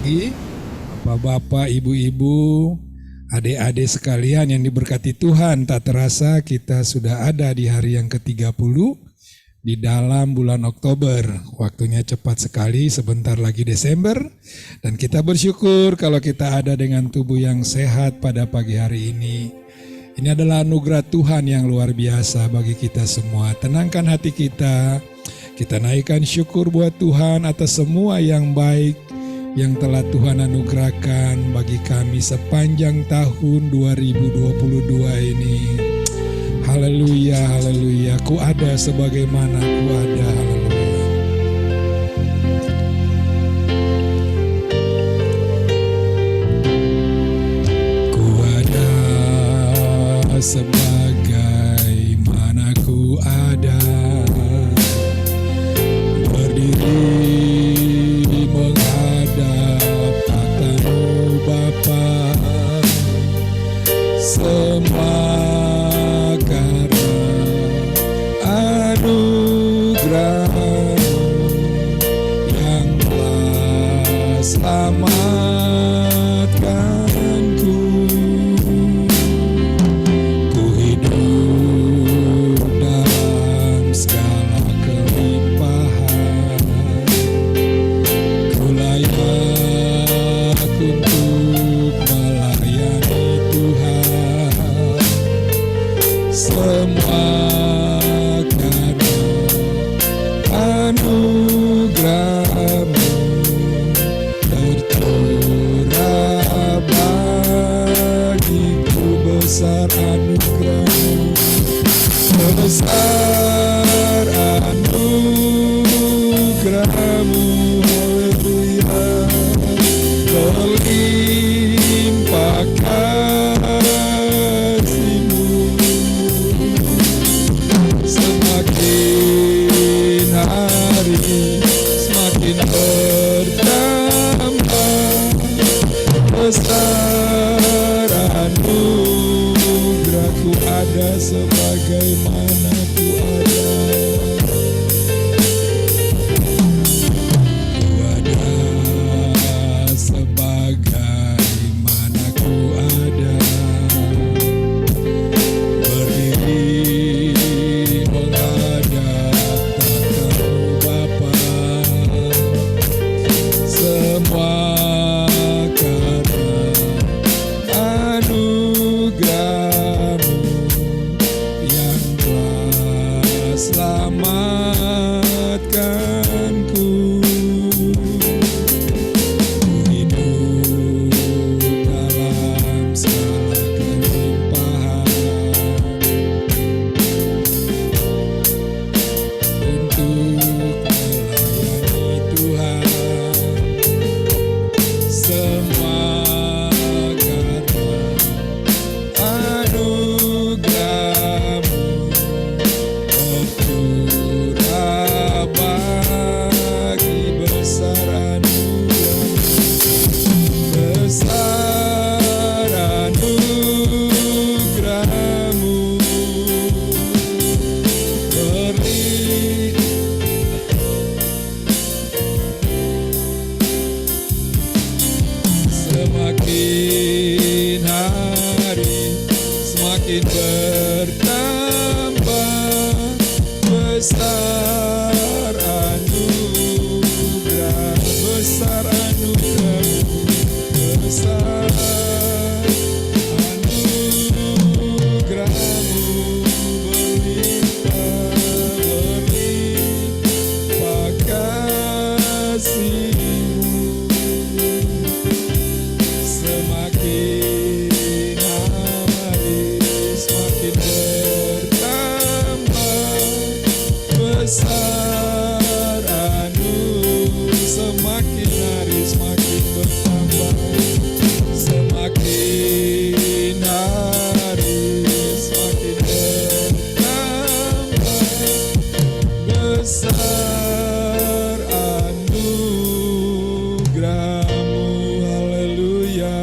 pagi, Bapak-bapak, ibu-ibu, adik-adik sekalian yang diberkati Tuhan. Tak terasa kita sudah ada di hari yang ke-30 di dalam bulan Oktober. Waktunya cepat sekali, sebentar lagi Desember. Dan kita bersyukur kalau kita ada dengan tubuh yang sehat pada pagi hari ini. Ini adalah anugerah Tuhan yang luar biasa bagi kita semua. Tenangkan hati kita. Kita naikkan syukur buat Tuhan atas semua yang baik yang telah Tuhan anugerahkan bagi kami sepanjang tahun 2022 ini. Haleluya, haleluya. Ku ada sebagaimana ku ada, haleluya. Ku ada sebagaimana ku ada, berdiri semua karena anugerah yang telah selamatkanku. Ku hidup dalam segala kelimpahan, ku layak untuk melayani Tuhan. Semua karena anugerah-Mu tercurah bagiku. Besar anugerah-Mu, besar anugerah-Mu, haleluya. Berlimpah kasih-Mu, semakin hari semakin bertambah. Besar anugerah-Ku ada sebagaimana Ku ada. Ku ada sebagaimana Ku ada, berdiri menghadap tatamu Bapa. Semua karena anugerah-Mu yang telah selamatkanku. Ku hidup dalam segala kelimpahan untuk melayani Tuhan. Semua karena anugerah-Mu tercurah bagi. Besar anugerah-Mu, besar anugerah-Mu, semakin hari semakin bertambah. Besar anugerah, besar anugerah-Mu, besar anugerah-Mu, berlimpah kasih-Mu. Semakin hari semakin bertambah. Besar semakin hari semakin bertambah. Semakin hari semakin bertambah. Besar anugerah-Mu, haleluya.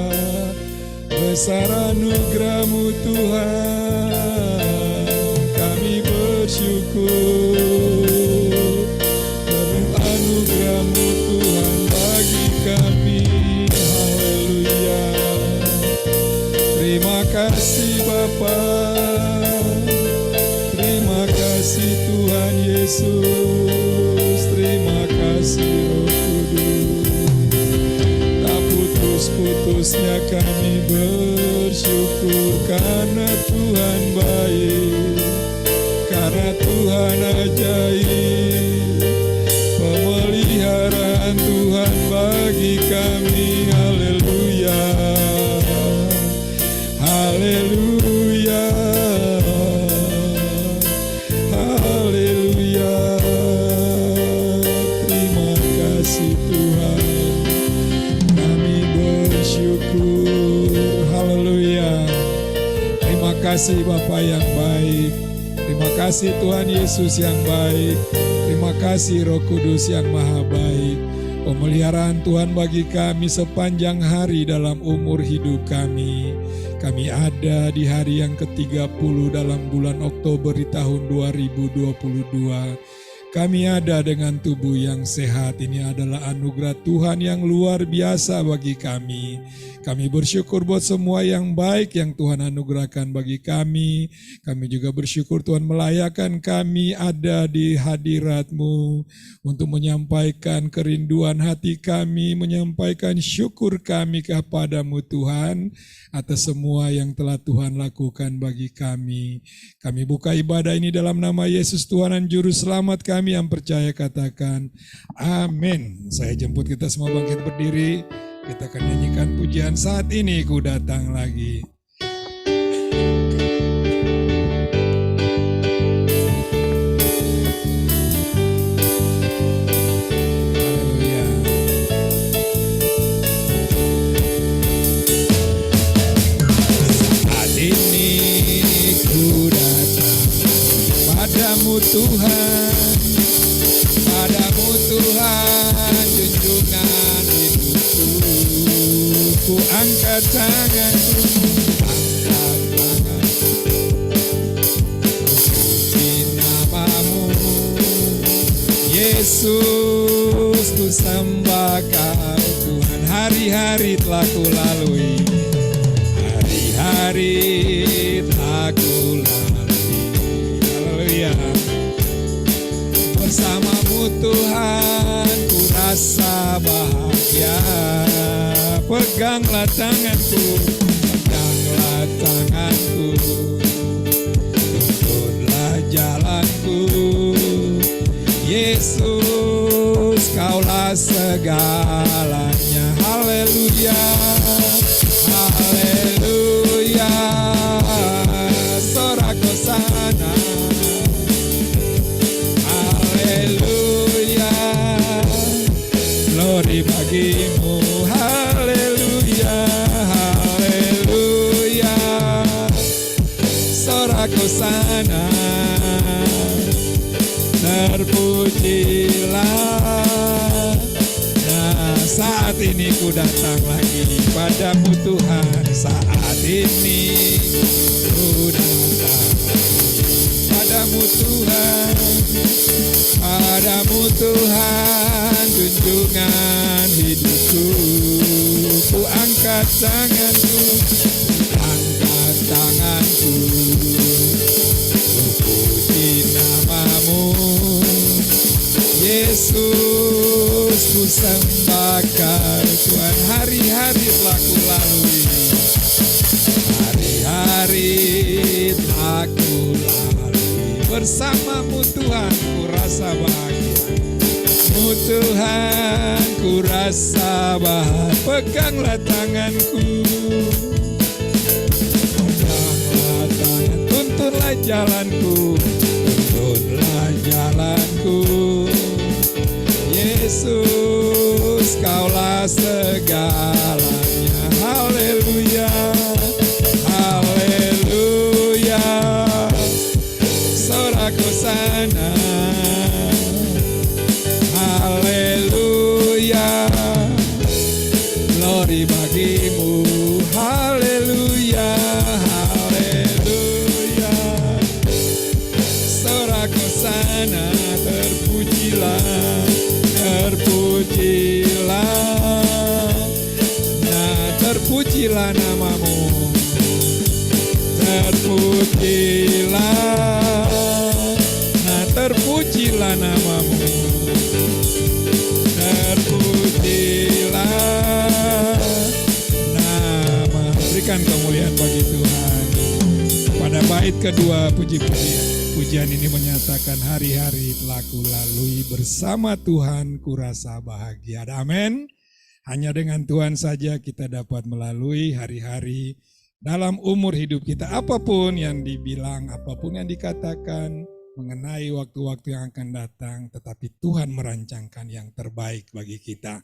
Besar anugerah-Mu Tuhan, kami bersyukur karena anugerah-Mu Tuhan bagi kami. kasih Bapa, terima kasih Tuhan Yesus, terima kasih Roh Kudus. Tak putus-putusnya kami bersyukur karena Tuhan baik, karena Tuhan ajaib, pemeliharaan Tuhan bagi kami. Haleluya, haleluya, haleluya. Terima kasih Tuhan, kami bersyukur. Haleluya. Terima kasih Bapa yang baik, terima kasih Tuhan Yesus yang baik, terima kasih Roh Kudus yang maha baik. Pemeliharaan Tuhan bagi kami sepanjang hari dalam umur hidup kami. Kami ada di hari yang ke-30 dalam bulan Oktober di tahun 2022. Kami ada dengan tubuh yang sehat. Ini adalah anugerah Tuhan yang luar biasa bagi kami. Kami bersyukur buat semua yang baik yang Tuhan anugerahkan bagi kami. Kami juga bersyukur Tuhan melayakkan kami ada di hadirat-Mu untuk menyampaikan kerinduan hati kami, menyampaikan syukur kami kepada-Mu Tuhan atas semua yang telah Tuhan lakukan bagi kami. Kami buka ibadah ini dalam nama Yesus Tuhan dan Juru Selamat kami yang percaya, katakan amin. Saya jemput kita semua bangkit berdiri. Kita akan nyanyikan pujian Saat Ini Ku Datang Lagi. Padamu Tuhan, padamu Tuhan, junjungan hidupku. Ku angkat tanganku, angkat tanganku, puji namamu. Yesus, ku sembah Kau Tuhan. Hari-hari telah ku lalui, hari-hari telah ku lalui. Bersamamu Tuhan ku rasa bahagia. Peganglah tanganku, peganglah tanganku, tuntunlah jalanku. Yesus, Kaulah segalanya. Haleluya, haleluya. Sorak hosana, haleluya, glory bagimu. Haleluya, haleluya. Sorak hosana, terpujilah. Nah, saat ini ku datang lagi padamu Tuhan. Saat ini ku datang padamu Tuhan, padamu Tuhan, junjungan hidupku. Ku angkat tanganku, angkat tanganku, ku puji namamu. Yesus, ku sembah Kau Tuhan. Hari-hari telah ku lalui, hari-hari telah ku lalui. Bersamamu Tuhan ku rasa bahagia. Mu Tuhan ku rasa bahagia. Peganglah tanganku, peganglah tangan, tuntunlah jalanku, tuntunlah jalanku. Yesus, Kaulah segalanya. Haleluya, haleluya. Sorak hosana, haleluya, glory bagimu. Haleluya, haleluya. Sorak hosana, terpujilah, terpujilah. Nah, terpujilah namamu. terpujilah namamu, terpujilah nama. Berikan kemuliaan bagi Tuhan. Pada bait kedua pujian ini menyatakan hari-hari telah kulalui bersama Tuhan, kurasa bahagia. Amin. Hanya dengan Tuhan saja kita dapat melalui hari-hari dalam umur hidup kita. Apapun yang dibilang, apapun yang dikatakan mengenai waktu-waktu yang akan datang, tetapi Tuhan merancangkan yang terbaik bagi kita.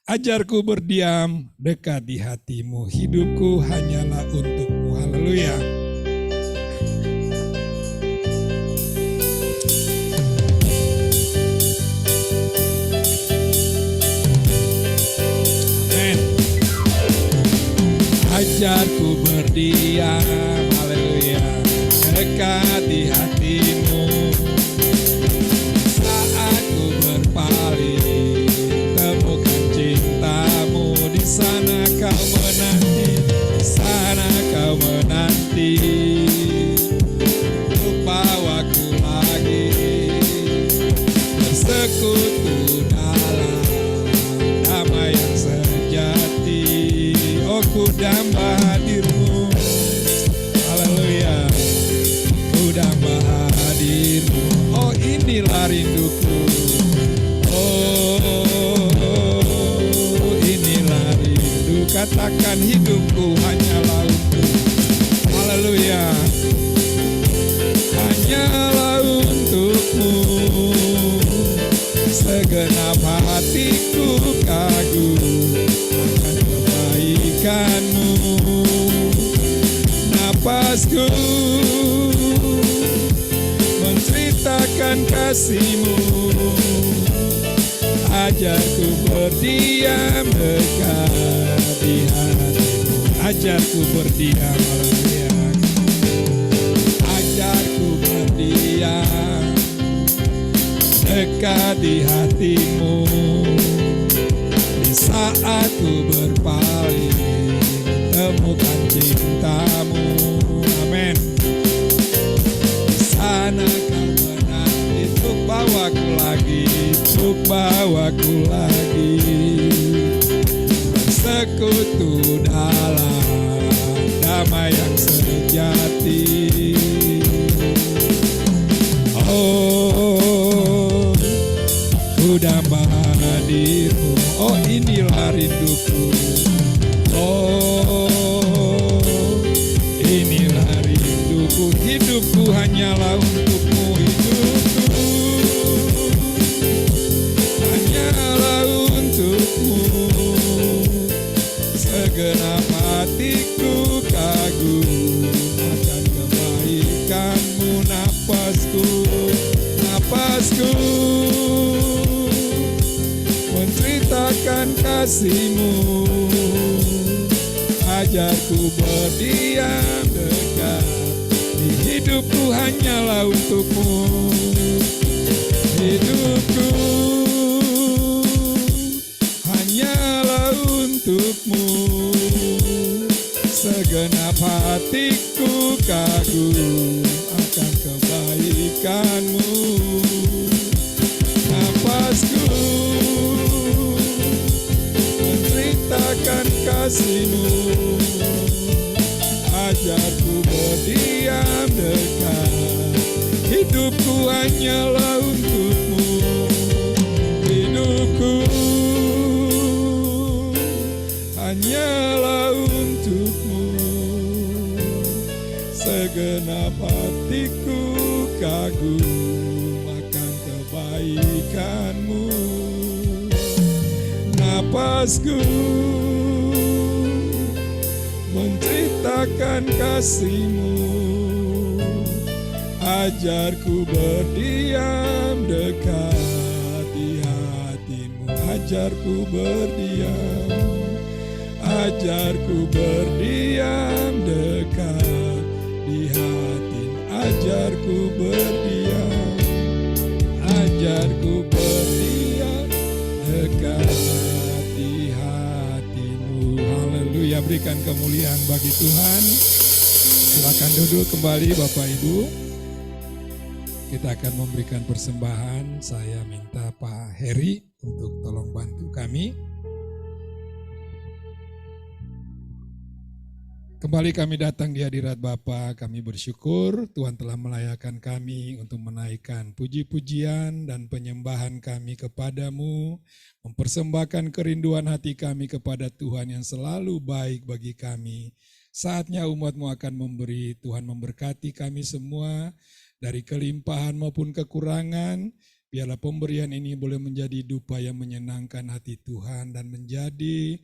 Ajarku berdiam dekat di hatimu, hidupku hanyalah untukmu. Haleluya. Amin. Ajarku berdiam, haleluya, dekat di hatimu. Saat ku berpaling, temukan cintamu. Di sana kau menanti, di sana kau menanti, untuk bawaku lagi bersekutu dalam damai yang sejati. Oh, ku damba hadirmu, haleluya, ku damba hadirmu. Oh, inilah rinduku, oh, inilah rindu. Katakan hidupku hanyalah untuk, haleluya, hanyalah untukmu. Segenap hatiku kagum akan kebaikanmu. Napasku menceritakan kasihmu. Ajarku berdiam dekat di hatimu. Ajarku berdiam, haleluya. Ajarku berdiam dekat di hatimu. Di saat ku berpaling, temukan cintamu. Amin. Di sana kau menanti, untuk bawaku lagi, untuk bawaku lagi bersekutu dalam damai yang sejati. Oh, ku damba hadirmu. Oh, inilah rinduku. Oh, inilah rinduku. Hidupku hanyalah untukmu. Hidupku hanyalah untukmu. Segenap hatiku kagum akan kebaikanmu. Napasku menceritakan kasihmu. Ajarku berdiam dekat di hidupku hanyalah untukmu. Hidupku hanyalah untukmu. Segenap hatiku kagum akan kebaikanmu. Napasku menceritakan kasihmu. Ajarku berdiam dekat, hidupku hanyalah untukmu. Hidupku hanyalah untukmu. Segenap hatiku kagum akan kebaikanmu. Napasku menceritakan kasihmu. Ajarku berdiam dekat di hatimu. Ajarku berdiam. Ajarku berdiam dekat di hatimu. Ajarku berdiam. Ajarku berdiam dekat di hatimu. Haleluya, berikan kemuliaan bagi Tuhan. Silakan duduk kembali Bapak Ibu. Kita akan memberikan persembahan. Saya minta Pak Heri untuk tolong bantu kami. Kembali kami datang di hadirat Bapa, kami bersyukur Tuhan telah melayakkan kami untuk menaikkan puji-pujian dan penyembahan kami kepadamu, mempersembahkan kerinduan hati kami kepada Tuhan yang selalu baik bagi kami. Saatnya umat-Mu akan memberi, Tuhan memberkati kami semua dari kelimpahan maupun kekurangan. Biarlah pemberian ini boleh menjadi dupa yang menyenangkan hati Tuhan dan menjadi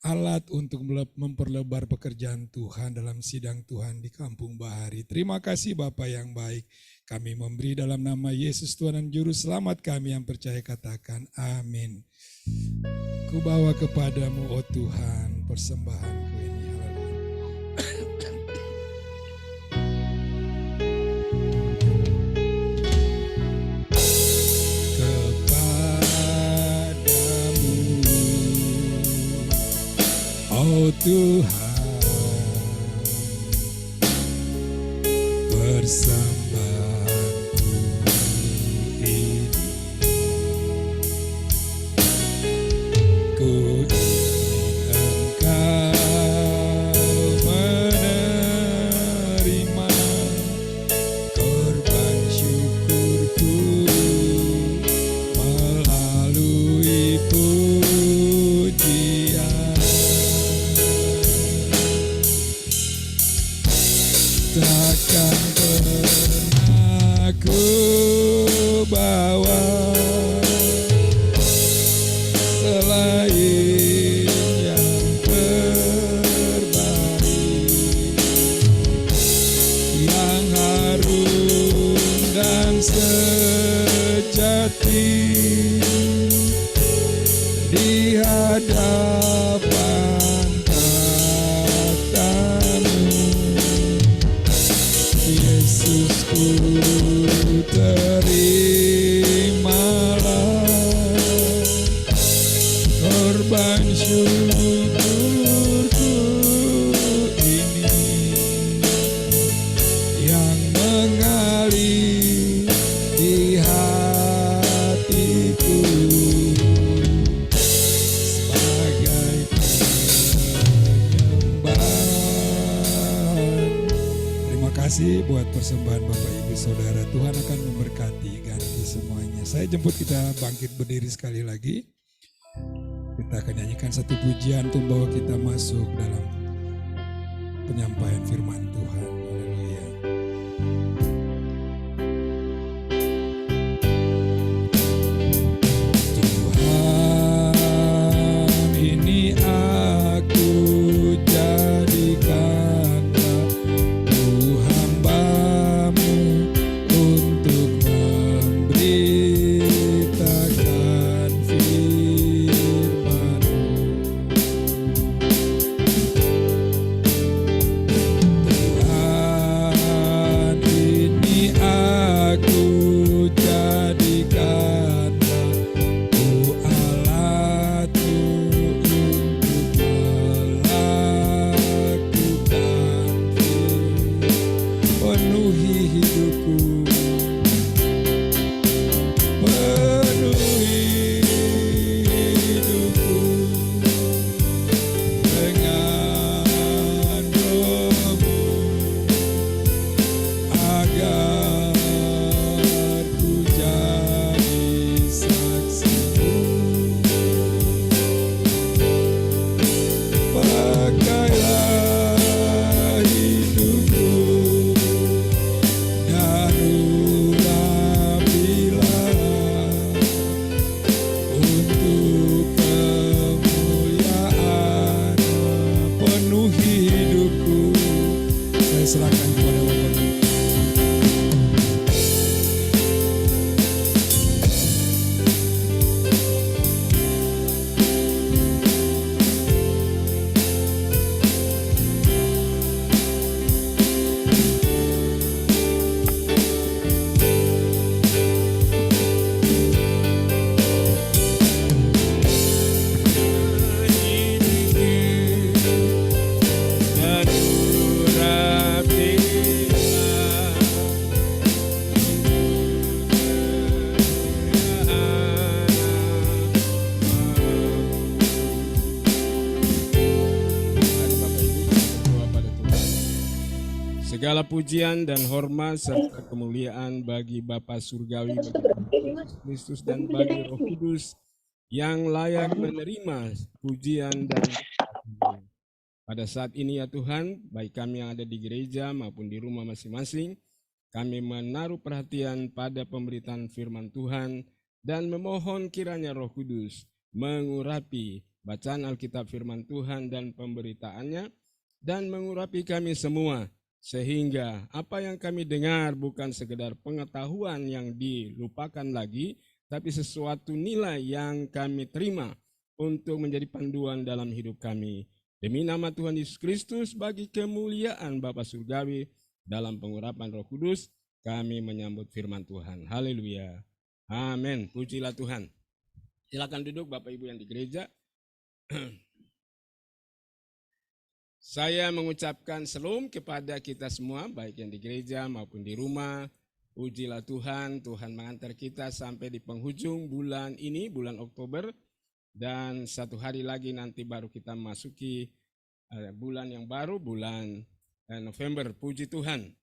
alat untuk memperlebar pekerjaan Tuhan dalam sidang Tuhan di Kampung Bahari. Terima kasih Bapa yang baik. Kami memberi dalam nama Yesus Tuhan dan Juru Selamat kami yang percaya, katakan amin. Ku bawa kepadamu, oh Tuhan, persembahanku ini. Oh Tuhan, persembahanku ini, ku ingin Engkau menerima korban syukurku melalui pujian. Takkan pernah ku bawa selain yang terbaik, yang harum dan sejati di hadapan Yesusku, terimalah korban syukurku ini yang mengalir di hatiku sebagai penyembahan. Terima kasih buat persembahan Bapak Ibu Saudara. Tuhan akan memberkati ganti semuanya. Saya jemput kita bangkit berdiri sekali lagi. Kita akan nyanyikan satu pujian untuk membawa kita masuk dalam penyampaian firman Tuhan. Haleluya. Tuhan, ini aku jadikan untuk memberitakan firman-Mu. Tuhan, ini aku jadikan alat-Mu untuk melakukan penuhi hidupku, penuhi hidupku dengan roh-Mu, agar ku jadi saksi-Mu. Pakailah hidupku dan urapilah untuk kemuliaan. Penuhi hidupku, saya serahkan kepada Bapa. Dan urapilah Segala pujian dan hormat serta kemuliaan bagi Bapa Surgawi, bagi Yesus Kristus dan bagi Roh Kudus yang layak menerima pujian dan kasih. Pada saat ini ya Tuhan, baik kami yang ada di gereja maupun di rumah masing-masing, kami menaruh perhatian pada pemberitaan firman Tuhan dan memohon kiranya Roh Kudus mengurapi bacaan Alkitab firman Tuhan dan pemberitaannya dan mengurapi kami semua, sehingga apa yang kami dengar bukan sekedar pengetahuan yang dilupakan lagi, tapi sesuatu nilai yang kami terima untuk menjadi panduan dalam hidup kami. Demi nama Tuhan Yesus Kristus, bagi kemuliaan Bapa Surgawi, dalam pengurapan Roh Kudus, kami menyambut firman Tuhan. Haleluya. Amin. Pujilah Tuhan. Silakan duduk Bapak Ibu yang di gereja. Saya mengucapkan shalom kepada kita semua, baik yang di gereja maupun di rumah. Pujilah Tuhan, Tuhan mengantar kita sampai di penghujung bulan ini, bulan Oktober. Dan satu hari lagi nanti baru kita masuki bulan yang baru, bulan November. Puji Tuhan.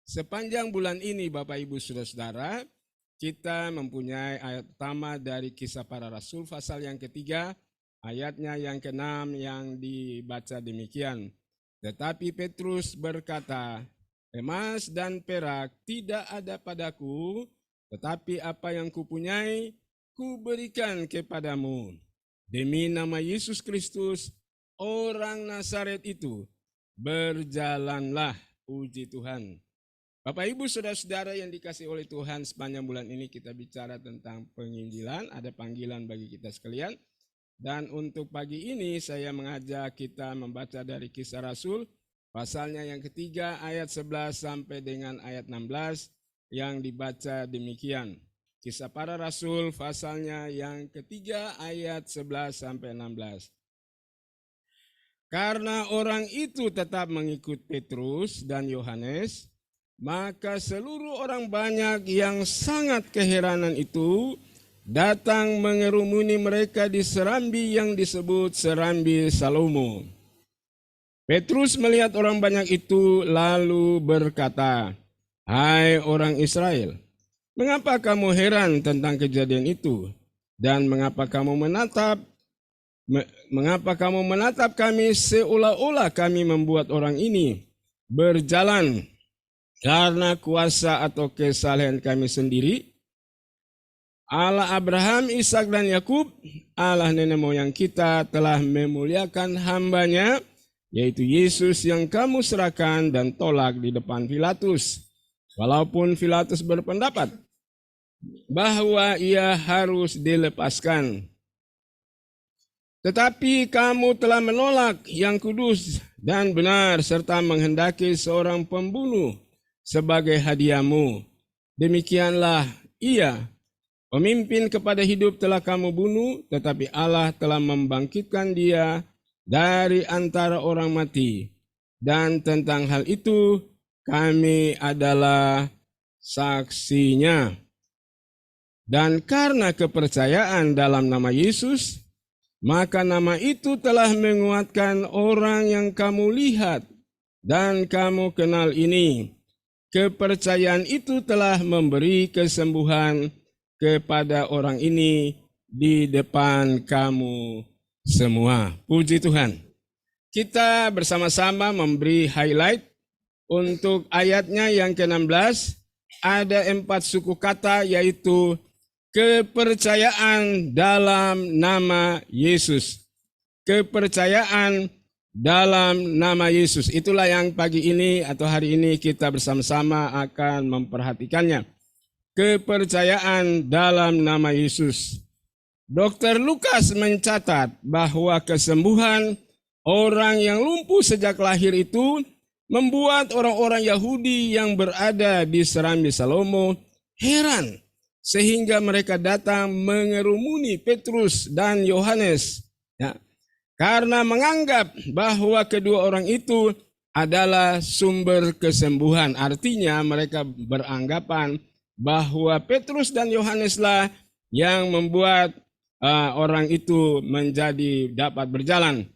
Sepanjang bulan ini Bapak Ibu Saudara-saudara, kita mempunyai ayat utama dari Kisah Para Rasul pasal yang ketiga, ayatnya yang ke-6 yang dibaca demikian. Tetapi Petrus berkata, emas dan perak tidak ada padaku, tetapi apa yang kupunyai, kuberikan kepadamu. Demi nama Yesus Kristus, orang Nazaret itu, berjalanlah. Puji Tuhan. Bapak Ibu Saudara-saudara yang dikasihi oleh Tuhan, sepanjang bulan ini kita bicara tentang penginjilan, ada panggilan bagi kita sekalian. Dan untuk pagi ini saya mengajak kita membaca dari Kisah Rasul, pasalnya yang ketiga ayat 11 sampai dengan ayat 16 yang dibaca demikian. Kisah Para Rasul pasalnya yang ketiga ayat 11 sampai 16. Karena orang itu tetap mengikut Petrus dan Yohanes, maka seluruh orang banyak yang sangat keheranan itu datang mengerumuni mereka di serambi yang disebut serambi Salomo. Petrus melihat orang banyak itu lalu berkata, hai orang Israel, mengapa kamu heran tentang kejadian itu? Dan mengapa kamu menatap kami seolah-olah kami membuat orang ini berjalan karena kuasa atau kesalehan kami sendiri? Allah Abraham, Ishak dan Yakub, Allah nenek moyang kita telah memuliakan hambanya, yaitu Yesus yang kamu serahkan dan tolak di depan Pilatus. Walaupun Pilatus berpendapat bahwa ia harus dilepaskan. Tetapi kamu telah menolak yang kudus dan benar serta menghendaki seorang pembunuh sebagai hadiahmu. Demikianlah ia, pemimpin kepada hidup telah kamu bunuh, tetapi Allah telah membangkitkan dia dari antara orang mati. Dan tentang hal itu kami adalah saksinya. Dan karena kepercayaan dalam nama Yesus, maka nama itu telah menguatkan orang yang kamu lihat dan kamu kenal ini. Kepercayaan itu telah memberi kesembuhan kepada orang ini di depan kamu semua. Puji Tuhan. Kita bersama-sama memberi highlight untuk ayatnya yang ke-16. Ada 4 suku kata, yaitu kepercayaan dalam nama Yesus. Kepercayaan dalam nama Yesus. Itulah yang pagi ini atau hari ini kita bersama-sama akan memperhatikannya. Kepercayaan dalam nama Yesus. Dr. Lukas mencatat bahwa kesembuhan orang yang lumpuh sejak lahir itu membuat orang-orang Yahudi yang berada di serambi Salomo heran, sehingga mereka datang mengerumuni Petrus dan Yohanes. Ya, karena menganggap bahwa kedua orang itu adalah sumber kesembuhan. Artinya mereka beranggapan bahwa Petrus dan Yohaneslah yang membuat orang itu menjadi dapat berjalan.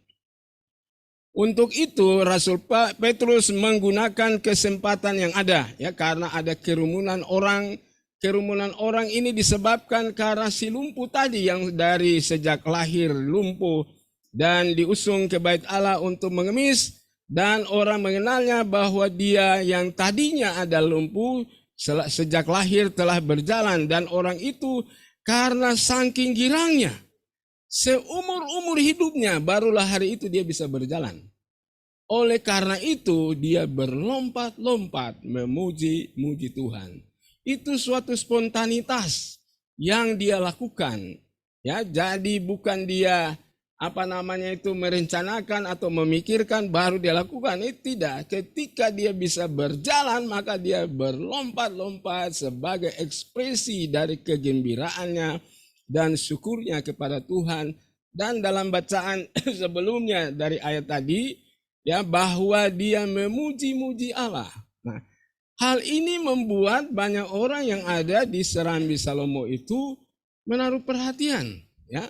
Untuk itu Rasul Petrus menggunakan kesempatan yang ada, ya, karena ada kerumunan orang. Kerumunan orang ini disebabkan karena si lumpuh tadi yang dari sejak lahir lumpuh dan diusung ke bait Allah untuk mengemis, dan orang mengenalnya bahwa dia yang tadinya ada lumpuh sejak lahir telah berjalan, dan orang itu karena saking girangnya seumur-umur hidupnya barulah hari itu dia bisa berjalan. Oleh karena itu dia berlompat-lompat memuji-muji Tuhan. Itu suatu spontanitas yang dia lakukan, ya. Jadi bukan dia merencanakan atau memikirkan baru dia lakukan. Itu tidak. Ketika dia bisa berjalan, maka dia berlompat-lompat sebagai ekspresi dari kegembiraannya dan syukurnya kepada Tuhan. Dan dalam bacaan sebelumnya dari ayat tadi, ya, bahwa dia memuji-muji Allah. Nah, hal ini membuat banyak orang yang ada di Serambi Salomo itu menaruh perhatian, ya.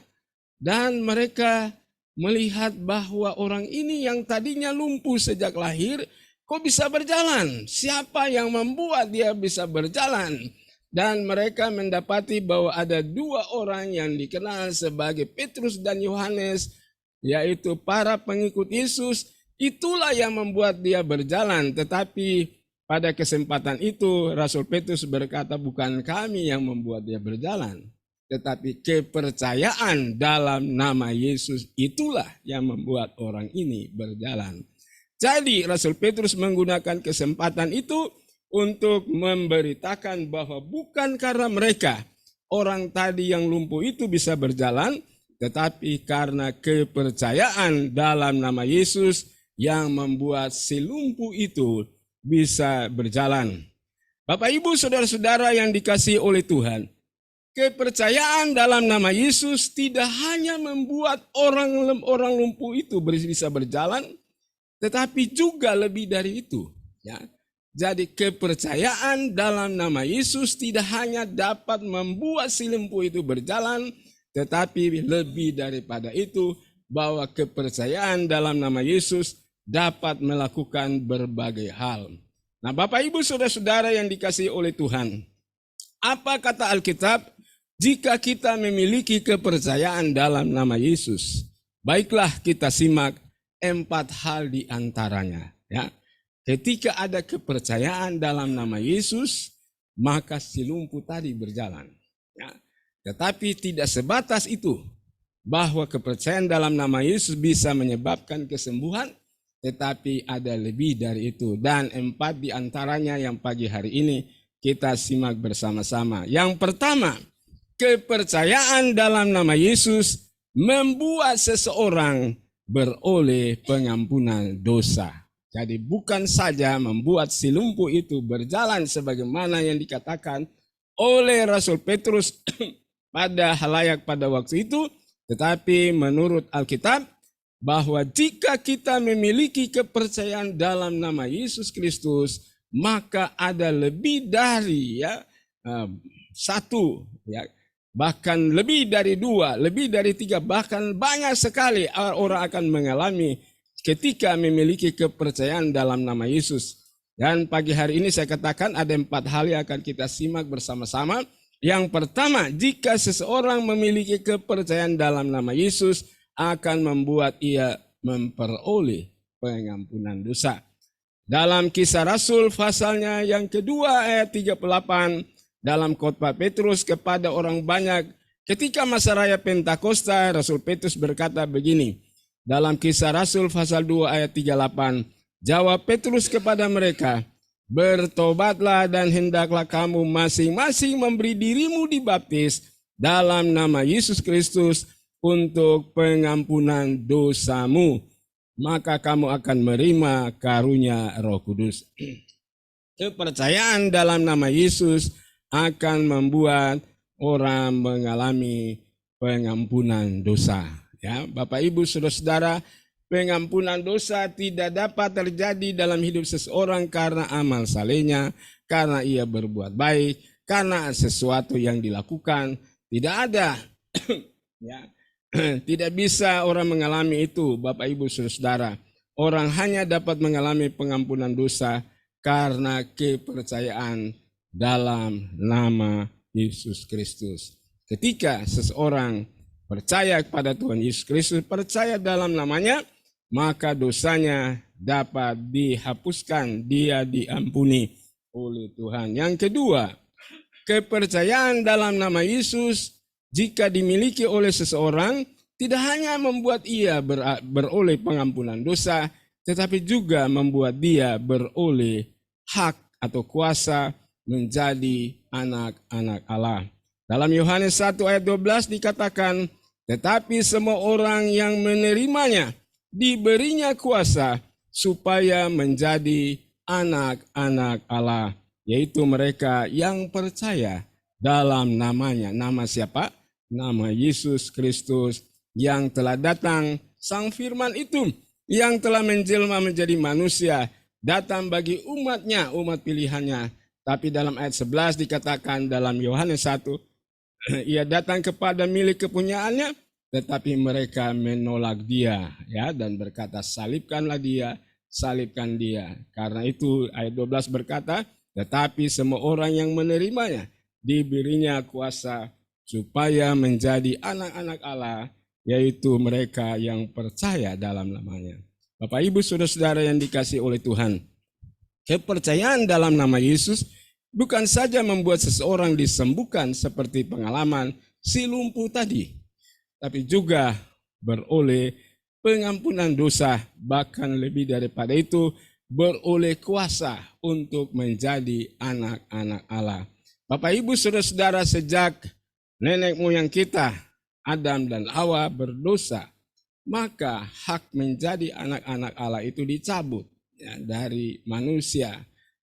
Dan mereka melihat bahwa orang ini yang tadinya lumpuh sejak lahir kok bisa berjalan? Siapa yang membuat dia bisa berjalan? Dan mereka mendapati bahwa ada dua orang yang dikenal sebagai Petrus dan Yohanes, yaitu para pengikut Yesus. Itulah yang membuat dia berjalan. Tetapi pada kesempatan itu Rasul Petrus berkata, bukan kami yang membuat dia berjalan, tetapi kepercayaan dalam nama Yesus itulah yang membuat orang ini berjalan. Jadi Rasul Petrus menggunakan kesempatan itu untuk memberitakan bahwa bukan karena mereka, orang tadi yang lumpuh itu bisa berjalan, tetapi karena kepercayaan dalam nama Yesus yang membuat si lumpuh itu bisa berjalan. Bapak, Ibu, saudara-saudara yang dikasihi oleh Tuhan, kepercayaan dalam nama Yesus tidak hanya membuat orang lumpuh itu bisa berjalan, tetapi juga lebih dari itu, ya. Jadi kepercayaan dalam nama Yesus tidak hanya dapat membuat si lumpuh itu berjalan, tetapi lebih daripada itu, bahwa kepercayaan dalam nama Yesus dapat melakukan berbagai hal. Nah, Bapak, Ibu, saudara-saudara yang dikasihi oleh Tuhan, apa kata Alkitab? Jika kita memiliki kepercayaan dalam nama Yesus, baiklah kita simak 4 hal di antaranya, ya. Ketika ada kepercayaan dalam nama Yesus, maka si lumpuh tadi berjalan, ya. Tetapi tidak sebatas itu, bahwa kepercayaan dalam nama Yesus bisa menyebabkan kesembuhan, tetapi ada lebih dari itu. Dan 4 di antaranya yang pagi hari ini kita simak bersama-sama. Yang pertama, kepercayaan dalam nama Yesus membuat seseorang beroleh pengampunan dosa. Jadi bukan saja membuat si lumpuh itu berjalan sebagaimana yang dikatakan oleh Rasul Petrus pada halayak pada waktu itu, tetapi menurut Alkitab, bahwa jika kita memiliki kepercayaan dalam nama Yesus Kristus, maka ada lebih dari satu, ya, bahkan lebih dari 2, lebih dari 3, bahkan banyak sekali orang akan mengalami ketika memiliki kepercayaan dalam nama Yesus. Dan pagi hari ini saya katakan ada 4 hal yang akan kita simak bersama-sama. Yang pertama, jika seseorang memiliki kepercayaan dalam nama Yesus, akan membuat ia memperoleh pengampunan dosa. Dalam Kisah Rasul pasalnya yang kedua ayat 38, dalam khotbah Petrus kepada orang banyak ketika masa raya Pentakosta, Rasul Petrus berkata begini. Dalam Kisah Rasul pasal 2 ayat 38, jawab Petrus kepada mereka, bertobatlah dan hendaklah kamu masing-masing memberi dirimu dibaptis dalam nama Yesus Kristus untuk pengampunan dosamu, maka kamu akan menerima karunia Roh Kudus. Kepercayaan dalam nama Yesus akan membuat orang mengalami pengampunan dosa. Ya, Bapak, Ibu, saudara-saudara, pengampunan dosa tidak dapat terjadi dalam hidup seseorang karena amal salehnya, karena ia berbuat baik, karena sesuatu yang dilakukan. Tidak ada. Ya. Tidak bisa orang mengalami itu, Bapak, Ibu, saudara. orang hanya dapat mengalami pengampunan dosa karena kepercayaan dalam nama Yesus Kristus. Ketika seseorang percaya kepada Tuhan Yesus Kristus, percaya dalam namanya, maka dosanya dapat dihapuskan, dia diampuni oleh Tuhan. Yang kedua, kepercayaan dalam nama Yesus jika dimiliki oleh seseorang tidak hanya membuat ia beroleh pengampunan dosa, tetapi juga membuat dia beroleh hak atau kuasa menjadi anak-anak Allah. Dalam Yohanes 1 ayat 12 dikatakan, tetapi semua orang yang menerimanya diberinya kuasa supaya menjadi anak-anak Allah, yaitu mereka yang percaya dalam namanya. Nama siapa? Nama Yesus Kristus yang telah datang, Sang Firman itu yang telah menjelma menjadi manusia, datang bagi umatnya, umat pilihannya. Tapi dalam ayat 11 dikatakan dalam Yohanes 1, ia datang kepada milik kepunyaannya, tetapi mereka menolak dia, ya, dan berkata, salibkanlah dia, salibkan dia. Karena itu ayat 12 berkata, tetapi semua orang yang menerimanya diberinya kuasa supaya menjadi anak-anak Allah, yaitu mereka yang percaya dalam namanya. Bapak, Ibu, saudara-saudara yang dikasihi oleh Tuhan, kepercayaan dalam nama Yesus bukan saja membuat seseorang disembuhkan seperti pengalaman si lumpuh tadi, tapi juga beroleh pengampunan dosa, bahkan lebih daripada itu, beroleh kuasa untuk menjadi anak-anak Allah. Bapak, Ibu, saudara-saudara, sejak nenek moyang kita, Adam dan Hawa, berdosa, maka hak menjadi anak-anak Allah itu dicabut, ya, dari manusia,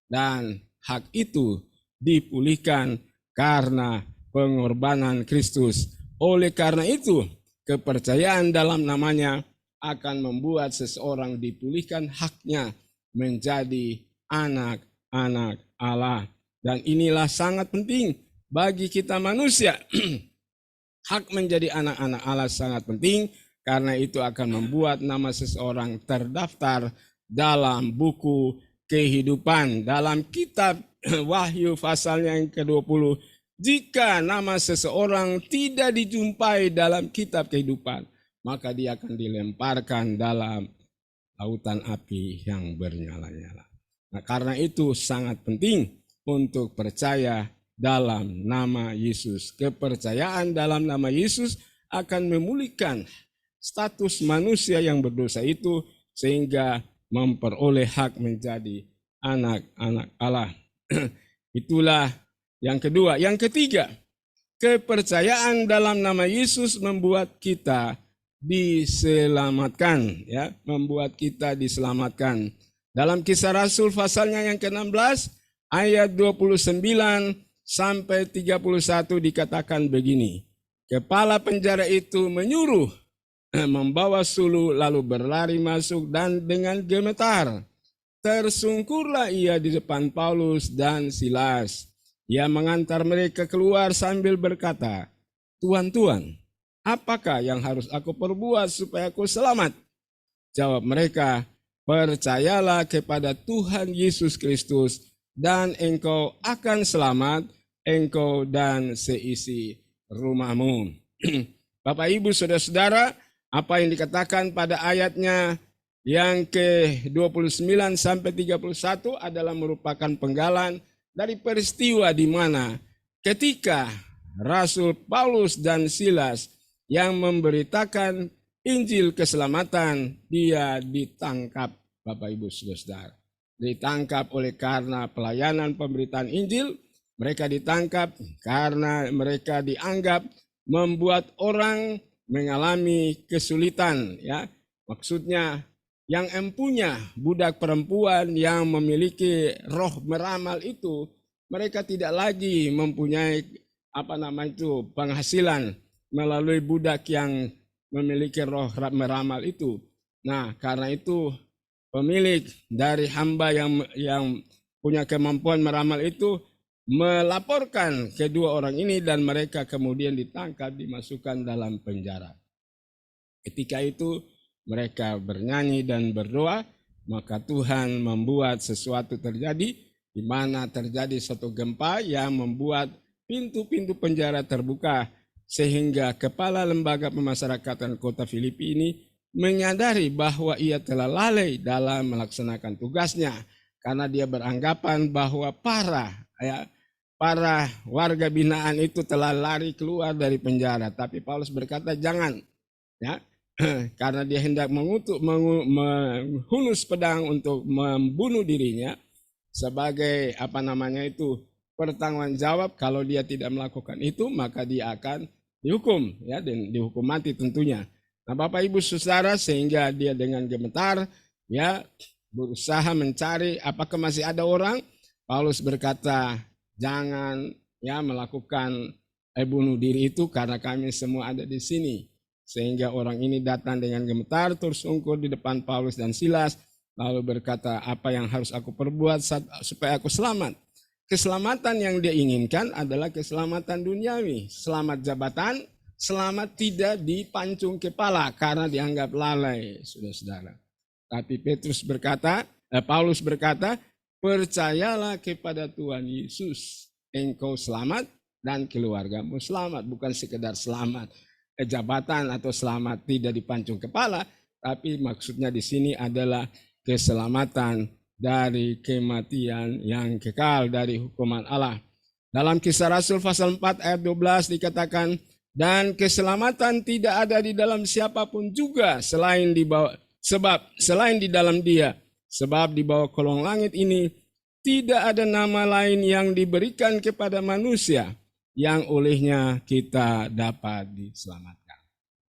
dan hak itu dipulihkan karena pengorbanan Kristus. Oleh karena itu, kepercayaan dalam namanya akan membuat seseorang dipulihkan haknya menjadi anak-anak Allah. Dan inilah sangat penting bagi kita manusia. Hak menjadi anak-anak Allah sangat penting karena itu akan membuat nama seseorang terdaftar dalam buku kehidupan. Dalam kitab Wahyu pasalnya yang ke-20, jika nama seseorang tidak dijumpai dalam kitab kehidupan, maka dia akan dilemparkan dalam lautan api yang bernyala-nyala. Nah, karena itu sangat penting untuk percaya dalam nama Yesus. Kepercayaan dalam nama Yesus akan memulihkan status manusia yang berdosa itu sehingga memperoleh hak menjadi anak-anak Allah. Itulah yang kedua. Yang ketiga, kepercayaan dalam nama Yesus membuat kita diselamatkan, ya, membuat kita diselamatkan. Dalam Kisah Rasul pasalnya yang ke-16 ayat 29 sampai 31 dikatakan begini. Kepala penjara itu menyuruh membawa suluh lalu berlari masuk dan dengan gemetar tersungkurlah ia di depan Paulus dan Silas. Ia mengantar mereka keluar sambil berkata, Tuan, Tuan, apakah yang harus aku perbuat supaya aku selamat? Jawab mereka, percayalah kepada Tuhan Yesus Kristus dan engkau akan selamat, engkau dan seisi rumahmu. Bapak, Ibu, saudara-saudara, apa yang dikatakan pada ayatnya yang ke-29 sampai 31 adalah merupakan penggalan dari peristiwa di mana ketika Rasul Paulus dan Silas yang memberitakan Injil keselamatan, dia ditangkap, Bapak, Ibu, saudara-saudara. Ditangkap oleh karena pelayanan pemberitaan Injil, mereka ditangkap karena mereka dianggap membuat orang mengalami kesulitan, ya. Maksudnya yang empunya budak perempuan yang memiliki roh meramal itu, mereka tidak lagi mempunyai penghasilan melalui budak yang memiliki roh meramal itu. Nah, karena itu pemilik dari hamba yang punya kemampuan meramal itu melaporkan kedua orang ini dan mereka kemudian ditangkap, dimasukkan dalam penjara. Ketika itu mereka bernyanyi dan berdoa, maka Tuhan membuat sesuatu terjadi, di mana terjadi suatu gempa yang membuat pintu-pintu penjara terbuka, sehingga kepala lembaga pemasyarakatan kota Filipi ini menyadari bahwa ia telah lalai dalam melaksanakan tugasnya, karena dia beranggapan bahwa para warga binaan itu telah lari keluar dari penjara. Tapi Paulus berkata jangan, ya, karena dia hendak menghunus pedang untuk membunuh dirinya sebagai pertanggung jawab. Kalau dia tidak melakukan itu, maka dia akan dihukum, ya, dan dihukum mati tentunya. Nah, Bapak Ibu Saudara, sehingga dia dengan gemetar, ya, berusaha mencari apakah masih ada orang. Paulus berkata, jangan, ya, melakukan bunuh diri itu, karena kami semua ada di sini. Sehingga orang ini datang dengan gemetar, tersungkur di depan Paulus dan Silas, lalu berkata, apa yang harus aku perbuat supaya aku selamat? Keselamatan yang dia inginkan adalah keselamatan duniawi, selamat jabatan, selamat tidak dipancung kepala karena dianggap lalai, saudara-saudara. Tapi Paulus berkata, percayalah kepada Tuhan Yesus, engkau selamat dan keluargamu selamat. Bukan sekedar selamat jabatan atau selamat tidak dipancung kepala, tapi maksudnya di sini adalah keselamatan dari kematian yang kekal, dari hukuman Allah. Dalam Kisah Rasul pasal 4 ayat 12 dikatakan, dan keselamatan tidak ada di dalam siapapun juga selain di dalam Dia. Sebab di bawah kolong langit ini tidak ada nama lain yang diberikan kepada manusia yang olehnya kita dapat diselamatkan.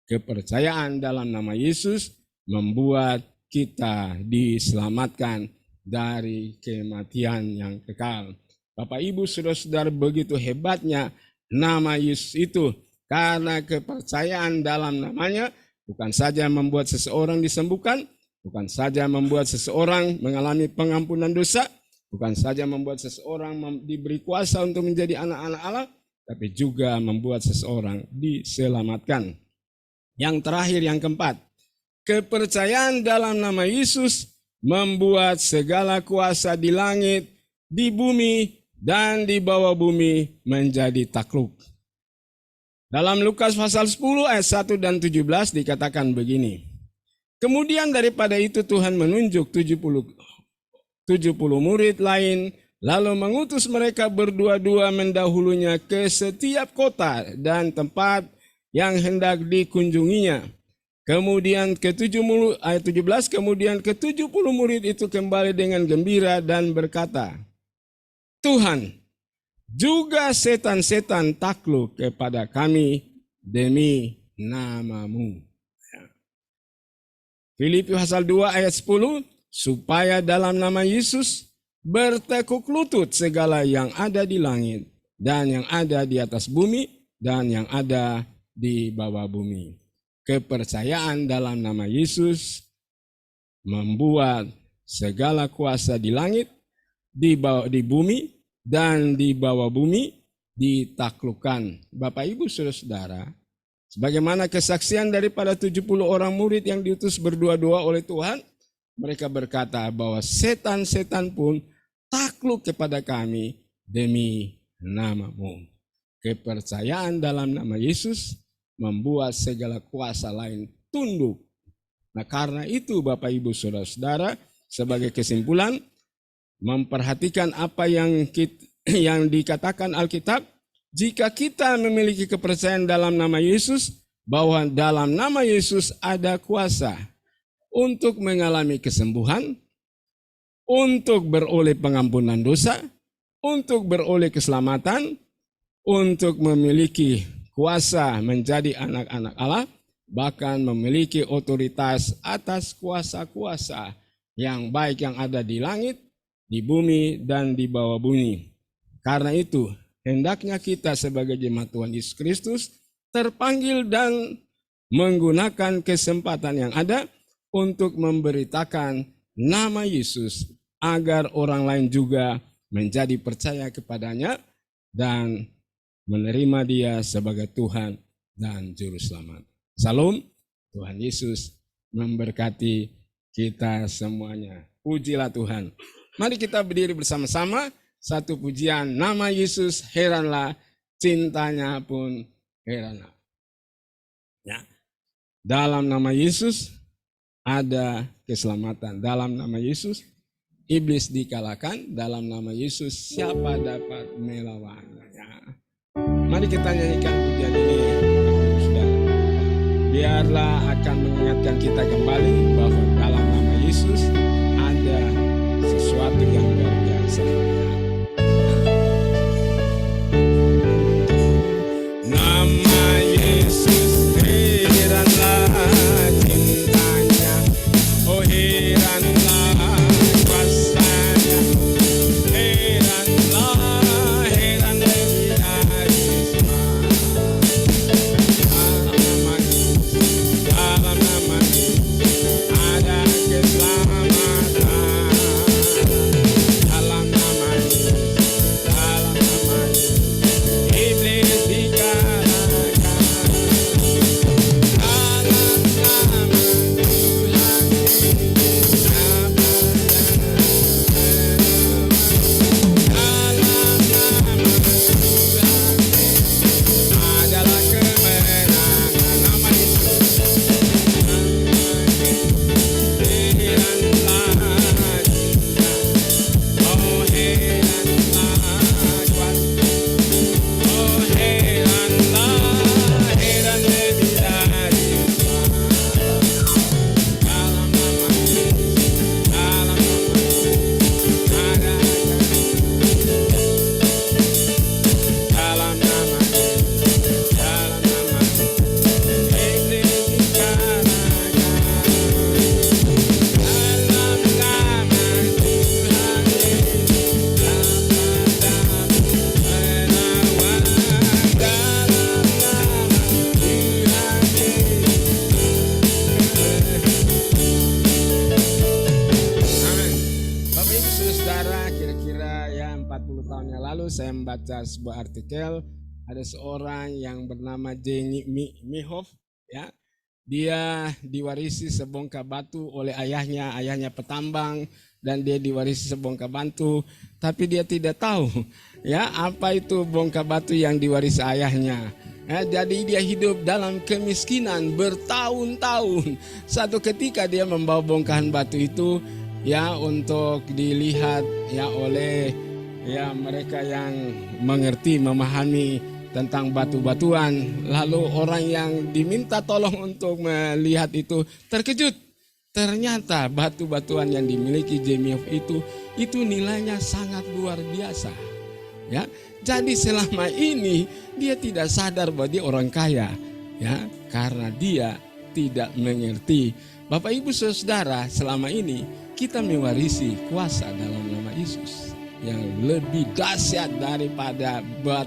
Kepercayaan dalam nama Yesus membuat kita diselamatkan dari kematian yang kekal. Bapak Ibu Saudara-saudara, begitu hebatnya nama Yesus itu. Karena kepercayaan dalam namanya bukan saja membuat seseorang disembuhkan, bukan saja membuat seseorang mengalami pengampunan dosa, bukan saja membuat seseorang diberi kuasa untuk menjadi anak-anak Allah, tapi juga membuat seseorang diselamatkan. Yang terakhir, yang keempat, kepercayaan dalam nama Yesus membuat segala kuasa di langit, di bumi, dan di bawah bumi menjadi takluk. Dalam Lukas pasal 10 ayat 1 dan 17 dikatakan begini. Kemudian daripada itu Tuhan menunjuk 70 murid lain, lalu mengutus mereka berdua-dua mendahulunya ke setiap kota dan tempat yang hendak dikunjunginya. Kemudian ayat 17, kemudian ke-70 murid itu kembali dengan gembira dan berkata, Tuhan, juga setan-setan takluk kepada kami demi nama-Mu. Filipi pasal 2 ayat 10, supaya dalam nama Yesus bertekuk lutut segala yang ada di langit dan yang ada di atas bumi dan yang ada di bawah bumi. Kepercayaan dalam nama Yesus membuat segala kuasa di langit, di bumi, dan di bawah bumi ditaklukkan. Bapak Ibu Saudara-saudara, sebagaimana kesaksian daripada 70 orang murid yang diutus berdua-dua oleh Tuhan, mereka berkata bahwa setan-setan pun takluk kepada kami demi nama-Mu. Kepercayaan dalam nama Yesus membuat segala kuasa lain tunduk. Nah, karena itu Bapak Ibu Saudara-saudara, sebagai kesimpulan, memperhatikan apa yang dikatakan Alkitab, jika kita memiliki kepercayaan dalam nama Yesus, bahwa dalam nama Yesus ada kuasa untuk mengalami kesembuhan, untuk beroleh pengampunan dosa, untuk beroleh keselamatan, untuk memiliki kuasa menjadi anak-anak Allah, bahkan memiliki otoritas atas kuasa-kuasa yang baik yang ada di langit, di bumi, dan di bawah bumi. Karena itu, hendaknya kita sebagai jemaat Tuhan Yesus Kristus terpanggil dan menggunakan kesempatan yang ada untuk memberitakan nama Yesus agar orang lain juga menjadi percaya kepadanya dan menerima Dia sebagai Tuhan dan Juru Selamat. Salam, Tuhan Yesus memberkati kita semuanya. Pujilah Tuhan. Mari kita berdiri bersama-sama. Satu pujian, nama Yesus heranlah, cintanya pun heranlah. Ya. Dalam nama Yesus ada keselamatan. Dalam nama Yesus iblis dikalahkan. Dalam nama Yesus siapa dapat melawannya. Mari kita nyanyikan pujian ini, saudara. Biarlah akan mengingatkan kita kembali bahwa dalam nama Yesus ada sesuatu yang luar biasa. Nama Yesus heranlah cintanya, oh heranlah kuasanya, heranlah heran lebih dari semua. Dalam nama Yesus ada keselamatan. Dalam nama Yesus, dalam nama Yesus iblis dikalahkan. Dalam nama adalah kemenangan. Nama Yesus heranlah cinta, oh heranlah kuasa, oh heranlah heran lebih dari semua. Dalam nama Yesus, dalam nama Yesus ada dalam nama Yesus, dalam nama Yesus iblis dikalahkan. Dalam nama Tuhan Yesus dapat menawan. Dalam nama Tuhan Yesus. Amin. Bapak Ibu Saudara, kira-kira ya 40 tahun yang lalu saya membaca sebuah artikel, ada seorang yang bernama Jenny Mihov, ya. Dia diwarisi sebongkah batu oleh ayahnya petambang, dan dia diwarisi sebongkah batu, tapi dia tidak tahu ya apa itu bongkah batu yang diwarisi ayahnya. Ya, jadi dia hidup dalam kemiskinan bertahun-tahun. Satu ketika dia membawa bongkahan batu itu ya untuk dilihat ya oleh ya mereka yang mengerti, memahami tentang batu-batuan. Lalu orang yang diminta tolong untuk melihat itu terkejut. Ternyata batu-batuan yang dimiliki Jemiov itu nilainya sangat luar biasa. Ya, jadi selama ini dia tidak sadar bahwa dia orang kaya, ya, karena dia tidak mengerti. Bapak Ibu Saudara, selama ini kita mewarisi kuasa dalam nama Yesus yang lebih dahsyat daripada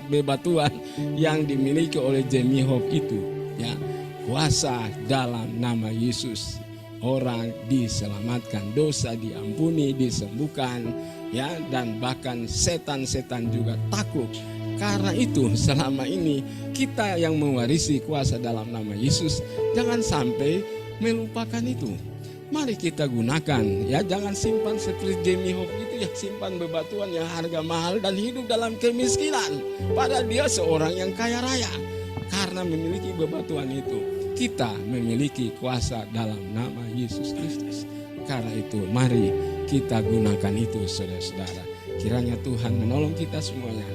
bebatuan yang dimiliki oleh Jemiov itu, ya. Kuasa dalam nama Yesus. Orang diselamatkan, dosa diampuni, disembuhkan, ya, dan bahkan setan-setan juga takut. Karena itu selama ini kita yang mewarisi kuasa dalam nama Yesus jangan sampai melupakan itu. Mari kita gunakan, ya, jangan simpan seperti Jemiov itu, ya, simpan bebatuan yang harga mahal dan hidup dalam kemiskinan. Padahal dia seorang yang kaya raya. Karena memiliki bebatuan itu, kita memiliki kuasa dalam nama Yesus Kristus. Karena itu mari kita gunakan itu, saudara-saudara. Kiranya Tuhan menolong kita semuanya.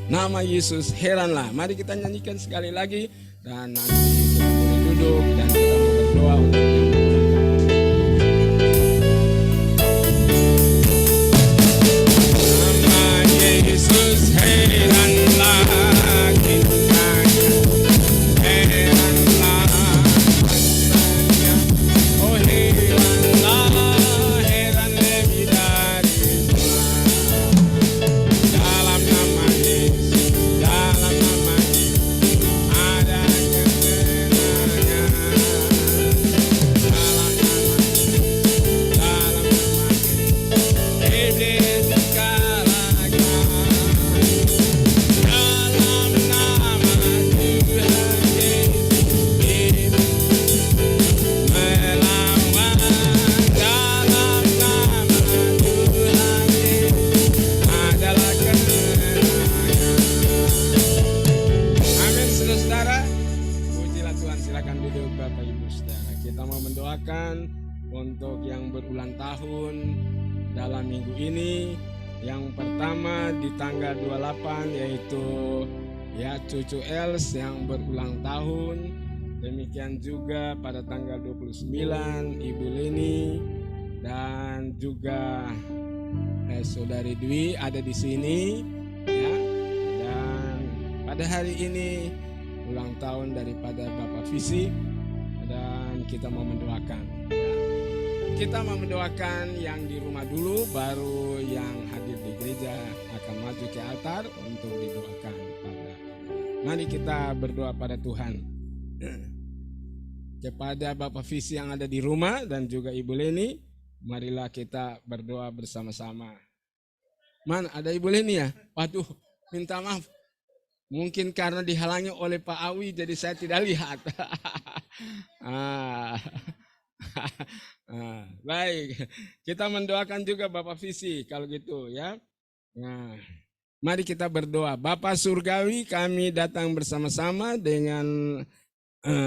Nama Yesus heranlah. Mari kita nyanyikan sekali lagi. Dan nanti kita boleh duduk dan kita mau berdoa untuk yang nama Yesus heranlah cintanya, heranlah kuasanya, oh heranlah heran lebih dari semua. Dalam nama Yesus, dalam nama Yesus ada kemenangan. berulang tahun dalam minggu ini. Yang pertama di tanggal 28 yaitu ya cucu Els yang berulang tahun. Demikian juga pada tanggal 29 Ibu Leni dan juga Saudari Dwi ada di sini ya. Dan pada hari ini ulang tahun daripada Bapak Visi dan kita mau mendoakan ya. Kita mau mendoakan yang di rumah dulu, baru yang hadir di gereja akan maju ke altar untuk didoakan. Mari kita berdoa pada Tuhan. Kepada Bapak Visi yang ada di rumah dan juga Ibu Leni, marilah kita berdoa bersama-sama. Mana ada Ibu Leni ya? Waduh, minta maaf. Mungkin karena dihalangi oleh Pak Awi jadi saya tidak lihat. Baik, kita mendoakan juga Bapak Visi kalau gitu ya. Nah, mari kita berdoa. Bapak Surgawi, kami datang bersama-sama dengan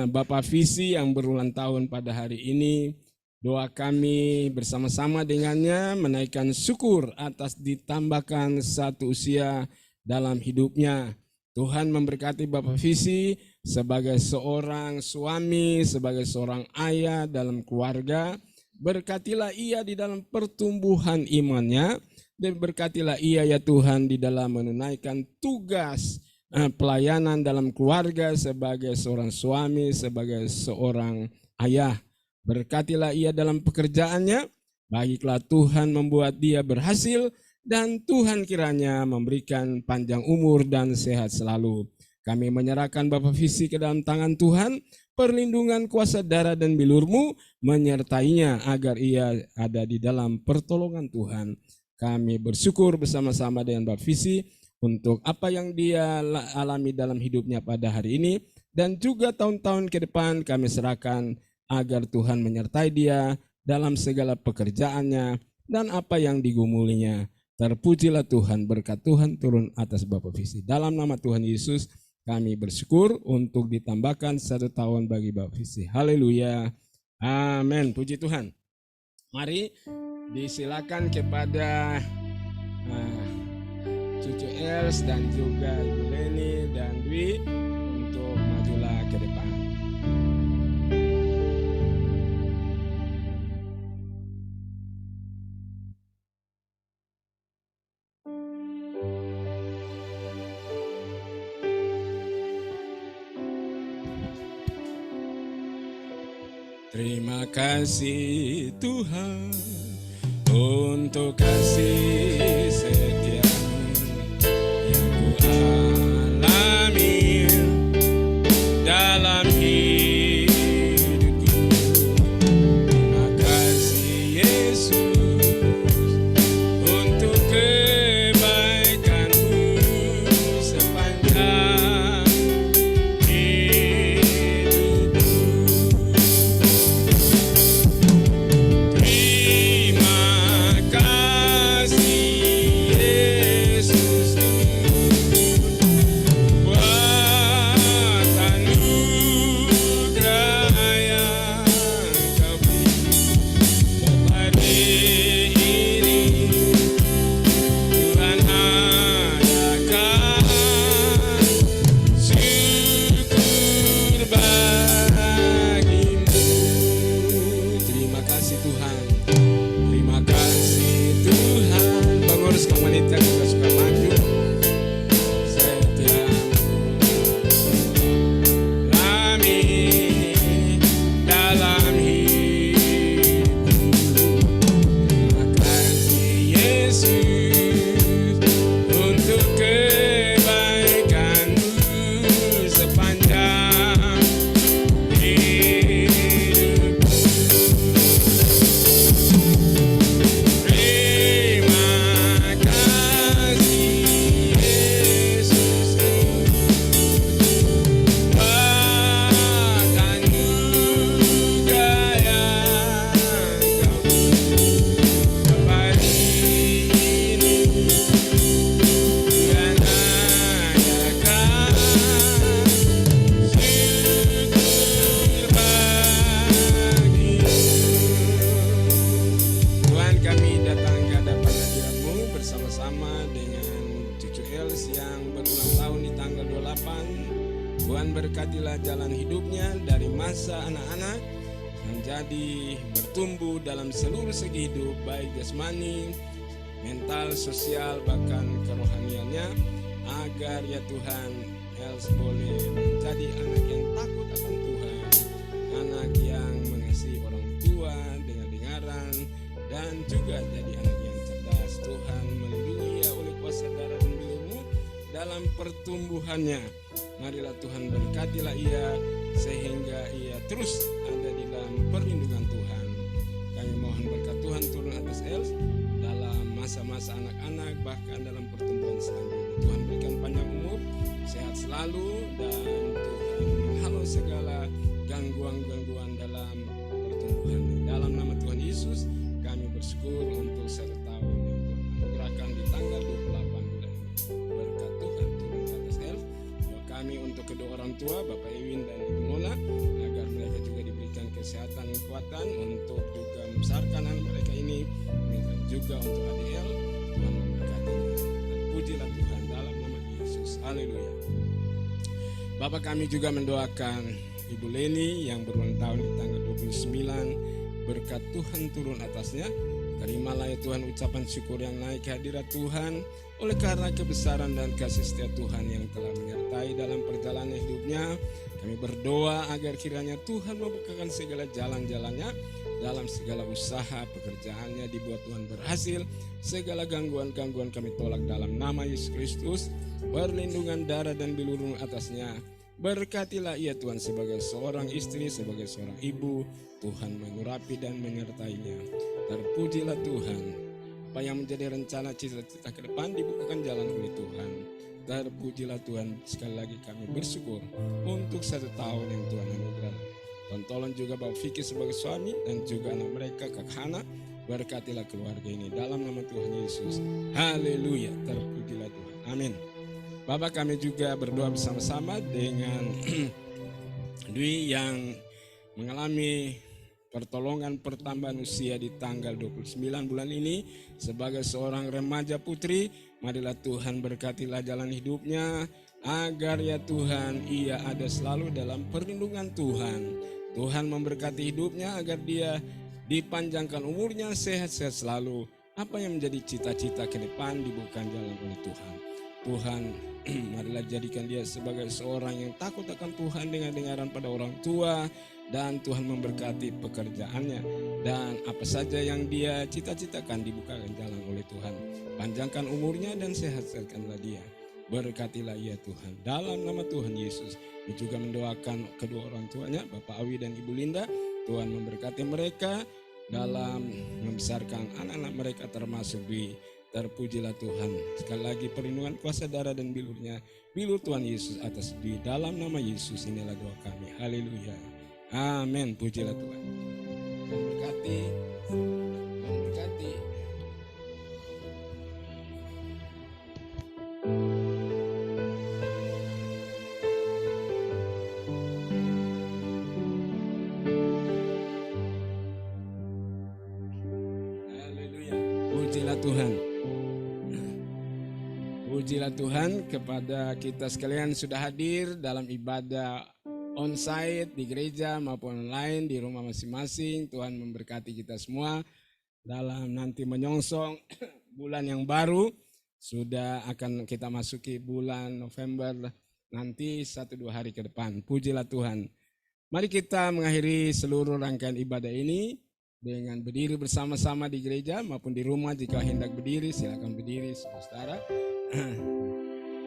Bapak Visi yang berulang tahun pada hari ini. Doa kami bersama-sama dengannya menaikkan syukur atas ditambahkan satu usia dalam hidupnya. Tuhan memberkati Bapak Visi sebagai seorang suami, sebagai seorang ayah dalam keluarga. Berkatilah ia di dalam pertumbuhan imannya dan berkatilah ia ya Tuhan di dalam menunaikan tugas pelayanan dalam keluarga sebagai seorang suami, sebagai seorang ayah. Berkatilah ia dalam pekerjaannya, baiklah Tuhan membuat dia berhasil dan Tuhan kiranya memberikan panjang umur dan sehat selalu. Kami menyerahkan Bapak Visi ke dalam tangan Tuhan, perlindungan kuasa darah dan bilur-Mu menyertainya agar ia ada di dalam pertolongan Tuhan. Kami bersyukur bersama-sama dengan Bapak Visi untuk apa yang dia alami dalam hidupnya pada hari ini. Dan juga tahun-tahun ke depan kami serahkan agar Tuhan menyertai dia dalam segala pekerjaannya dan apa yang digumulinya. Terpujilah Tuhan, berkat Tuhan turun atas Bapak Visi. Dalam nama Tuhan Yesus kami bersyukur untuk ditambahkan 1 tahun bagi Bapak Visi. Haleluya. Amin. Puji Tuhan. Mari disilakan kepada cucu Els dan juga Ibu Leni dan Dwi untuk majulah ke depan. Terima kasih Tuhan untuk kasih setia-Mu yang Ku alami dalam hidupku. Terima kasih Yesus untuk kebaikan-Mu sepanjang Terima kasih bersama-sama dengan cucu Els yang berulang tahun di tanggal 28. Tuhan berkatilah jalan hidupnya dari masa anak-anak menjadi bertumbuh dalam seluruh segi hidup, baik jasmani, mental, sosial, bahkan kerohaniannya, agar ya Tuhan Els boleh menjadi anak yang takut akan Tuhan, anak yang mengasihi orang tua dengan dengaran, dan juga jadi anak yang cerdas. Tuhan melindungi ia oleh kuasa darah dan biru dalam pertumbuhannya. Marilah Tuhan berkatilah ia sehingga ia terus ada di dalam perlindungan Tuhan. Kami mohon berkat Tuhan turun atas Els dalam masa-masa anak-anak, bahkan dalam pertumbuhan selanjutnya. Tuhan berikan panjang umur, sehat selalu, dan Tuhan menghalau segala gangguan-gangguan dalam pertumbuhannya. Dalam nama Tuhan Yesus kami bersyukur untuk satu tahun yang Tuhan anugerahkan di tanggal 28 bulan ini. Berkat Tuhan turun ke atas Els. Doa kami untuk kedua orang tua, Bapak Ewin dan Ibu Mona, agar mereka juga diberikan kesehatan dan kekuatan untuk juga membesarkan anak mereka ini, dan juga untuk ADL. Tuhan memberkatinya, dan pujilah Tuhan dalam nama Yesus. Haleluya. Bapak kami juga mendoakan Ibu Leni yang berulang tahun di tanggal 29. Berkat Tuhan turun atasnya. Terimalah ya Tuhan ucapan syukur yang naik ke hadirat Tuhan oleh karena kebesaran dan kasih setia Tuhan yang telah menyertai dalam perjalanan hidupnya. Kami berdoa agar kiranya Tuhan membukakan segala jalan-jalannya dalam segala usaha pekerjaannya, dibuat Tuhan berhasil. Segala gangguan-gangguan kami tolak dalam nama Yesus Kristus. Perlindungan darah dan bilurung atasnya. Berkatilah ia Tuhan sebagai seorang istri, sebagai seorang ibu. Tuhan mengurapi dan menyertainya. Terpujilah Tuhan. Apa yang menjadi rencana cita-cita ke depan dibukakan jalan oleh Tuhan. Terpujilah Tuhan. Sekali lagi kami bersyukur untuk satu tahun yang Tuhan anugerah. Tuhan tolong juga Bapak Vicky sebagai suami dan juga anak mereka Kak Hana. Berkatilah keluarga ini dalam nama Tuhan Yesus. Haleluya. Terpujilah Tuhan. Amin. Bapak kami juga berdoa bersama-sama dengan Dwi yang mengalami pertolongan pertambahan usia di tanggal 29 bulan ini sebagai seorang remaja putri. Marilah Tuhan berkatilah jalan hidupnya agar ya Tuhan ia ada selalu dalam perlindungan Tuhan. Tuhan memberkati hidupnya agar dia dipanjangkan umurnya, sehat-sehat selalu. Apa yang menjadi cita-cita ke depan dibukakan jalan oleh Tuhan. Tuhan, marilah jadikan dia sebagai seorang yang takut akan Tuhan dengan dengaran pada orang tua, dan Tuhan memberkati pekerjaannya, dan apa saja yang dia cita-citakan dibukakan jalan oleh Tuhan. Panjangkan umurnya dan sehat-sehatkanlah dia. Berkatilah ia Tuhan dalam nama Tuhan Yesus. Dia juga mendoakan kedua orang tuanya, Bapak Awi dan Ibu Linda. Tuhan memberkati mereka dalam membesarkan anak-anak mereka termasuk Dwi. Terpujilah Tuhan. Sekali lagi perlindungan kuasa darah dan bilurnya, bilur Tuhan Yesus atas Dwi. Dalam nama Yesus inilah doa kami. Haleluya. Amin. Pujilah Tuhan. Memberkati. Memberkati. Haleluya. Pujilah Tuhan. Pujilah Tuhan kepada kita sekalian sudah hadir dalam ibadah on-site di gereja maupun online di rumah masing-masing. Tuhan memberkati kita semua dalam nanti menyongsong bulan yang baru. Sudah akan kita masuki bulan November nanti 1-2 hari ke depan. Pujilah Tuhan. Mari kita mengakhiri seluruh rangkaian ibadah ini dengan berdiri bersama-sama di gereja maupun di rumah. Jika hendak berdiri, silakan berdiri saudara.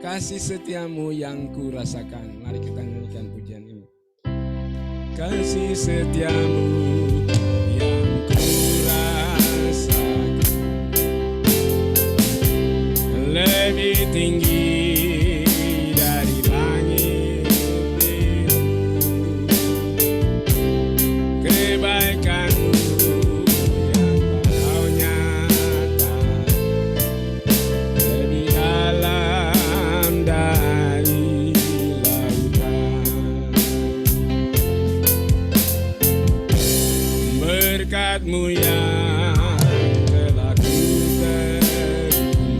Kasih setiamu yang ku rasakan. Mari kita nyanyikan pujian ini. Kasih setiamu yang ku rasakan lebih tinggi dari langit biru. Kebaikanmu yang kau nyatakan lebih dalam dari lautan. Berkatmu yang telah ku terima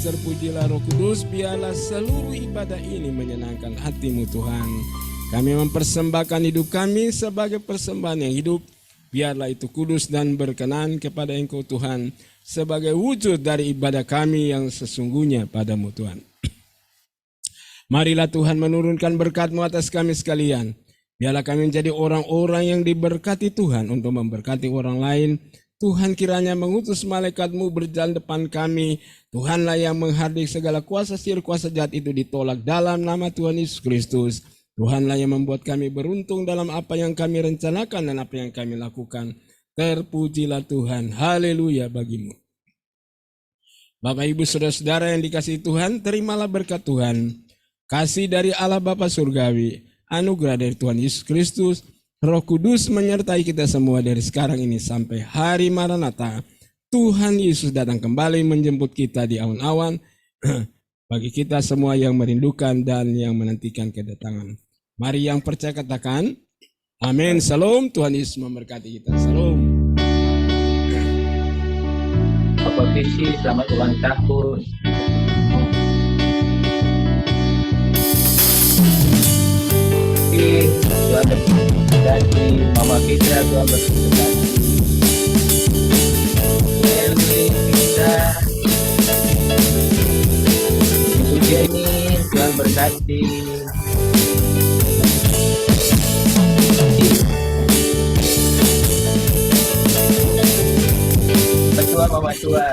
terpujilah Roh Kudus, biarlah seluruh ibadah ini menyenangkan hati-Mu Tuhan. Kami mempersembahkan hidup kami sebagai persembahan yang hidup, biarlah itu kudus dan berkenan kepada Engkau Tuhan, sebagai wujud dari ibadah kami yang sesungguhnya pada-Mu Tuhan. Marilah Tuhan menurunkan berkat-Mu atas kami sekalian. Biarlah kami menjadi orang-orang yang diberkati Tuhan untuk memberkati orang lain. Tuhan kiranya mengutus malaikat-Mu berjalan depan kami. Tuhanlah yang menghardik segala kuasa sihir, kuasa jahat itu ditolak dalam nama Tuhan Yesus Kristus. Tuhanlah yang membuat kami beruntung dalam apa yang kami rencanakan dan apa yang kami lakukan. Terpujilah Tuhan. Haleluya bagi-Mu. Bapak Ibu Saudara-saudara yang dikasihi Tuhan, terimalah berkat Tuhan. Kasih dari Allah Bapa Surgawi, anugerah dari Tuhan Yesus Kristus, Roh Kudus menyertai kita semua dari sekarang ini sampai hari Maranatha. Tuhan Yesus datang kembali menjemput kita di awan-awan. Bagi kita semua yang merindukan dan yang menantikan kedatangan. Mari yang percaya katakan, amin, salam, Tuhan Yesus memberkati kita, salam. Bapak Visi, selamat ulang tahun. Tuhan berkati, Mama Fitra, Tuhan berkati. Elmi, Fitra, Ibu Jenny, Tuhan berkati. Petua, Mama Tua.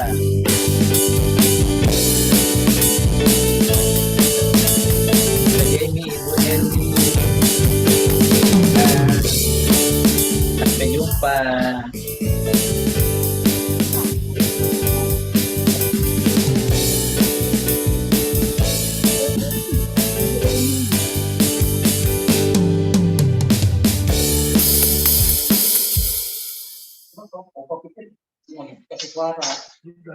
Ibu Jenny, Ibu Elmi. Sampai jumpa. Kasih suara juga.